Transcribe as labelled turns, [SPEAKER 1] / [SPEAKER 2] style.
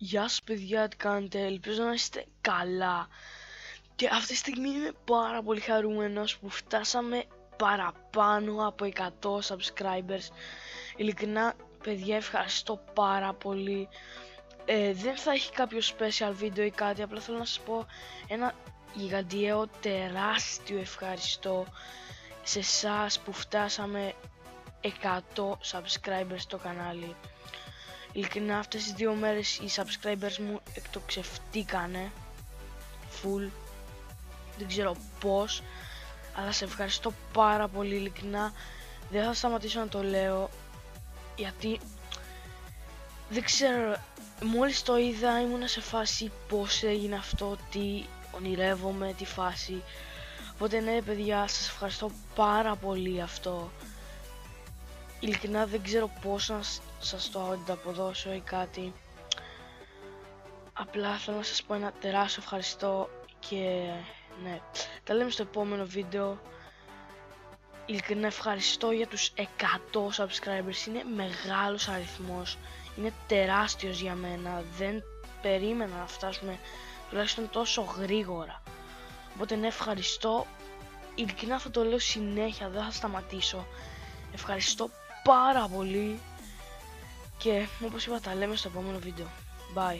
[SPEAKER 1] Γεια σας παιδιά, τι κάνετε, ελπίζω να είστε καλά. Και αυτή τη στιγμή είμαι πάρα πολύ χαρούμενος που φτάσαμε παραπάνω από 100 subscribers. Ειλικρινά παιδιά, ευχαριστώ πάρα πολύ. Δεν θα έχει κάποιο special βίντεο ή κάτι, απλά θέλω να σας πω ένα γιγαντιαίο τεράστιο ευχαριστώ σε εσάς που φτάσαμε 100 subscribers στο κανάλι. Ειλικρινά αυτές τις 2 μέρες οι subscribers μου εκτοξευτήκανε full, δεν ξέρω πώς, αλλά σε ευχαριστώ πάρα πολύ. Ειλικρινά δεν θα σταματήσω να το λέω, γιατί δεν ξέρω, μόλις το είδα ήμουνα σε φάση πώς έγινε αυτό, τι ονειρεύομαι, τι φάση. Οπότε ναι παιδιά, σας ευχαριστώ πάρα πολύ αυτό. Ειλικρινά δεν ξέρω πώς να σας το ανταποδώσω ή κάτι. Απλά θέλω να σας πω ένα τεράστιο ευχαριστώ και ναι, τα λέμε στο επόμενο βίντεο. Ειλικρινά ευχαριστώ για τους 100 subscribers, είναι μεγάλος αριθμός, είναι τεράστιος για μένα, δεν περίμενα να φτάσουμε τουλάχιστον τόσο γρήγορα. Οπότε ναι, ευχαριστώ, ειλικρινά θα το λέω συνέχεια, δεν θα σταματήσω. Ευχαριστώ πάρα πολύ και όπως είπα τα λέμε στο επόμενο βίντεο. Bye.